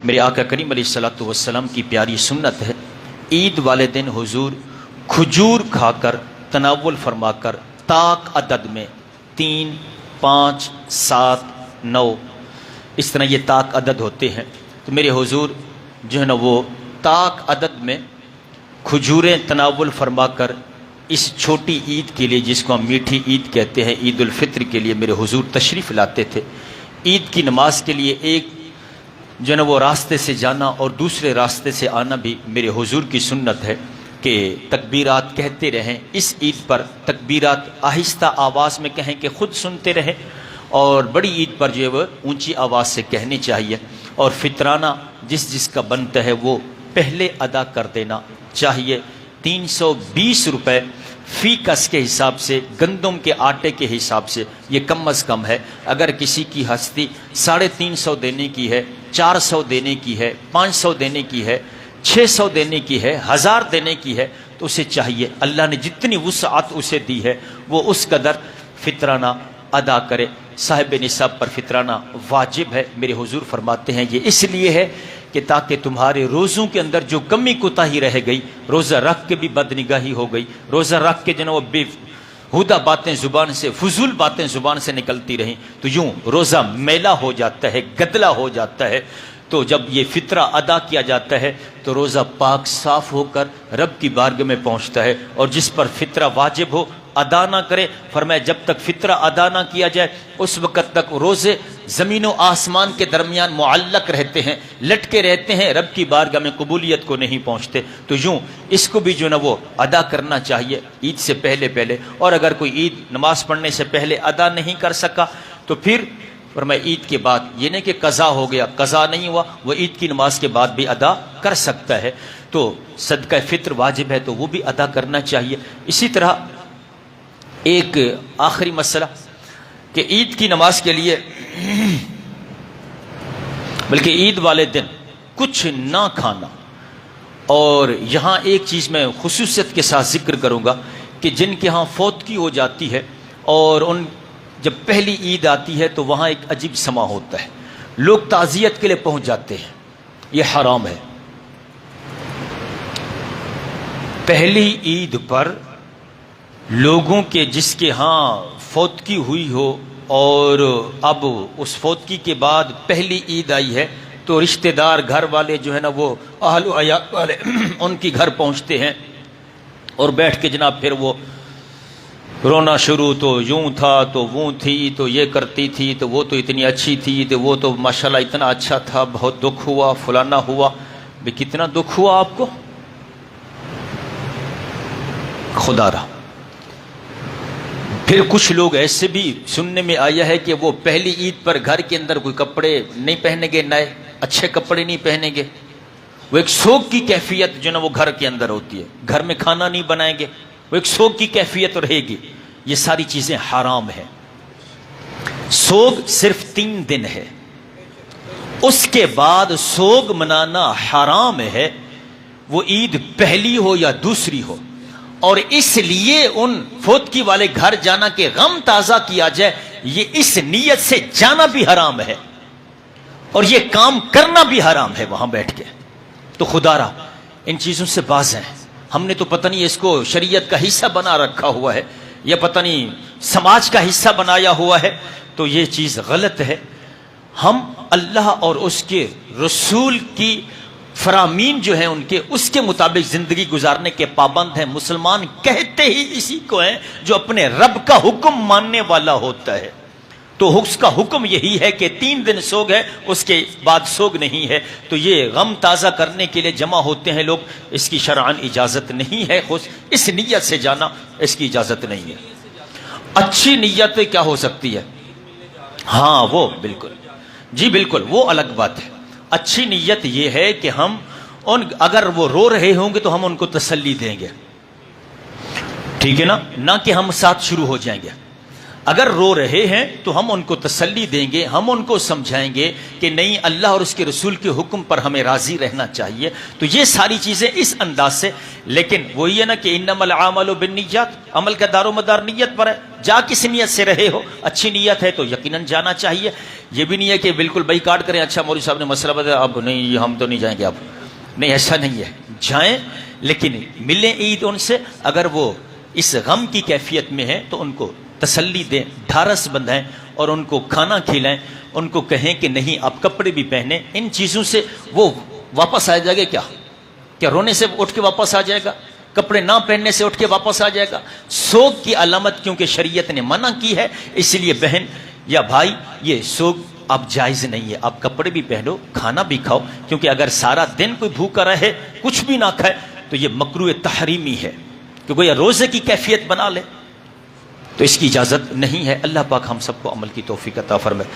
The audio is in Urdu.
میرے آقا کریم علیہ الصلوۃ والسلام کی پیاری سنت ہے، عید والے دن حضور کھجور کھا کر تناول فرما کر طاق عدد میں 3، 5، 7، 9 اس طرح یہ طاق عدد ہوتے ہیں، تو میرے حضور جو ہے نا وہ طاق عدد میں کھجوریں تناول فرما کر اس چھوٹی عید کے لیے، جس کو ہم میٹھی عید کہتے ہیں، عید الفطر کے لیے میرے حضور تشریف لاتے تھے۔ عید کی نماز کے لیے ایک جو ہے نا وہ راستے سے جانا اور دوسرے راستے سے آنا بھی میرے حضور کی سنت ہے کہ تکبیرات کہتے رہیں۔ اس عید پر تکبیرات آہستہ آواز میں کہیں کہ خود سنتے رہیں، اور بڑی عید پر جو ہے وہ اونچی آواز سے کہنی چاہیے، اور فطرانہ جس کا بنتا ہے وہ پہلے ادا کر دینا چاہیے۔ 320 روپے فی کس کے حساب سے، گندم کے آٹے کے حساب سے یہ کم از کم ہے۔ اگر کسی کی ہستی 350 دینے کی ہے، 400 دینے کی ہے، 500 دینے کی ہے، 600 دینے کی ہے، 1000 دینے کی ہے، تو اسے چاہیے اللہ نے جتنی وسعت اسے دی ہے وہ اس قدر فطرانہ ادا کرے۔ صاحب نصاب پر فطرانہ واجب ہے۔ میرے حضور فرماتے ہیں یہ اس لیے ہے کہ تاکہ تمہارے روزوں کے اندر جو کمی کوتاہی رہ گئی، روزہ رکھ کے بھی بدنگاہی ہو گئی، روزہ رکھ کے جناب بے ہودہ باتیں زبان سے، فضول باتیں زبان سے نکلتی رہیں، تو یوں روزہ میلا ہو جاتا ہے، گدلا ہو جاتا ہے۔ تو جب یہ فطرہ ادا کیا جاتا ہے تو روزہ پاک صاف ہو کر رب کی بارگاہ میں پہنچتا ہے، اور جس پر فطرہ واجب ہو ادا نہ کرے، فرمایا جب تک فطرہ ادا نہ کیا جائے اس وقت تک روزے زمین و آسمان کے درمیان معلق رہتے ہیں، لٹکے رہتے ہیں، رب کی بارگاہ میں قبولیت کو نہیں پہنچتے۔ تو یوں اس کو بھی جو نا وہ ادا کرنا چاہیے عید سے پہلے۔ اور اگر کوئی عید نماز پڑھنے سے پہلے ادا نہیں کر سکا تو پھر فرمایا عید کے بعد، یہ نہیں کہ قضا ہو گیا، قضا نہیں ہوا، وہ عید کی نماز کے بعد بھی ادا کر سکتا ہے۔ تو صدقہ فطر واجب ہے تو وہ بھی ادا کرنا چاہیے۔ اسی طرح ایک آخری مسئلہ کہ عید کی نماز کے لیے بلکہ عید والے دن کچھ نہ کھانا، اور یہاں ایک چیز میں خصوصیت کے ساتھ ذکر کروں گا کہ جن کے ہاں فوتگی ہو جاتی ہے اور ان جب پہلی عید آتی ہے تو وہاں ایک عجیب سما ہوتا ہے، لوگ تعزیت کے لیے پہنچ جاتے ہیں، یہ حرام ہے۔ پہلی عید پر لوگوں کے جس کے ہاں فوتگی ہوئی ہو اور اب اس فوتگی کے بعد پہلی عید آئی ہے، تو رشتہ دار گھر والے جو ہے نا وہ اہل و عیال والے ان کی گھر پہنچتے ہیں اور بیٹھ کے جناب پھر وہ رونا شروع، تو یوں تھا تو وہ تھی تو یہ کرتی تھی تو وہ تو اتنی اچھی تھی تو وہ تو ماشاءاللہ اتنا اچھا تھا، بہت دکھ ہوا، فلانا ہوا۔ بھئی کتنا دکھ ہوا آپ کو؟ خدا رہا۔ پھر کچھ لوگ ایسے بھی سننے میں آیا ہے کہ وہ پہلی عید پر گھر کے اندر کوئی کپڑے نہیں پہنیں گے، نئے اچھے کپڑے نہیں پہنیں گے، وہ ایک سوگ کی کیفیت جو نا وہ گھر کے اندر ہوتی ہے، گھر میں کھانا نہیں بنائیں گے، وہ ایک سوگ کی کیفیت رہے گی۔ یہ ساری چیزیں حرام ہیں۔ سوگ صرف 3 دن ہے، اس کے بعد سوگ منانا حرام ہے، وہ عید پہلی ہو یا دوسری ہو، اور اس لیے ان فوتگی والے گھر جانا کہ غم تازہ کیا جائے، یہ اس نیت سے جانا بھی حرام ہے اور یہ کام کرنا بھی حرام ہے وہاں بیٹھ کے۔ تو خدا را ان چیزوں سے باز ہیں۔ ہم نے تو پتہ نہیں اس کو شریعت کا حصہ بنا رکھا ہوا ہے یا پتہ نہیں سماج کا حصہ بنایا ہوا ہے، تو یہ چیز غلط ہے۔ ہم اللہ اور اس کے رسول کی فرامین جو ہیں ان کے، اس کے مطابق زندگی گزارنے کے پابند ہیں۔ مسلمان کہتے ہی اسی کو ہیں جو اپنے رب کا حکم ماننے والا ہوتا ہے۔ تو اس کا حکم یہی ہے کہ 3 دن سوگ ہے، اس کے بعد سوگ نہیں ہے۔ تو یہ غم تازہ کرنے کے لیے جمع ہوتے ہیں لوگ، اس کی شرعاً اجازت نہیں ہے، اس نیت سے جانا اس کی اجازت نہیں ہے۔ اچھی نیت کیا ہو سکتی ہے؟ ہاں وہ بالکل، جی بالکل، وہ الگ بات ہے۔ اچھی نیت یہ ہے کہ ہم اگر وہ رو رہے ہوں گے تو ہم ان کو تسلی دیں گے، ٹھیک ہے نا، نہ کہ ہم ساتھ شروع ہو جائیں گے۔ اگر رو رہے ہیں تو ہم ان کو تسلی دیں گے، ہم ان کو سمجھائیں گے کہ نہیں، اللہ اور اس کے رسول کے حکم پر ہمیں راضی رہنا چاہیے. تو یہ ساری چیزیں اس انداز سے. لیکن وہی ہے نا کہ انما الاعمال بالنیات، عمل کا دار و مدار نیت پر ہے. جا کس نیت سے رہے ہو، اچھی نیت ہے تو یقیناً جانا چاہیے. یہ بھی نہیں ہے کہ بالکل بائیکاٹ کریں، اچھا مولوی صاحب نے مسئلہ بتایا اب نہیں ہم تو نہیں جائیں گے. اب نہیں، ایسا نہیں ہے، جائیں لیکن ملیں عید ان سے. اگر وہ اس غم کی کیفیت میں ہے تو ان کو تسلی دیں، ڈھارس بندھائیں اور ان کو کھانا کھلائیں. ان کو کہیں کہ نہیں آپ کپڑے بھی پہنیں. ان چیزوں سے وہ واپس آ جائے گا. کیا رونے سے اٹھ کے واپس آ جائے گا؟ کپڑے نہ پہننے سے اٹھ کے واپس آ جائے گا؟ سوگ کی علامت کیونکہ شریعت نے منع کی ہے، اس لیے بہن یا بھائی یہ سوگ اب جائز نہیں ہے. آپ کپڑے بھی پہنو، کھانا بھی کھاؤ، کیونکہ اگر سارا دن کوئی بھوکا رہے کچھ بھی نہ کھائے تو یہ مکروہ تحریمی ہے، کیونکہ یہ روزے کی کیفیت بنا لے تو اس کی اجازت نہیں ہے. اللہ پاک ہم سب کو عمل کی توفیق عطا فرمائے.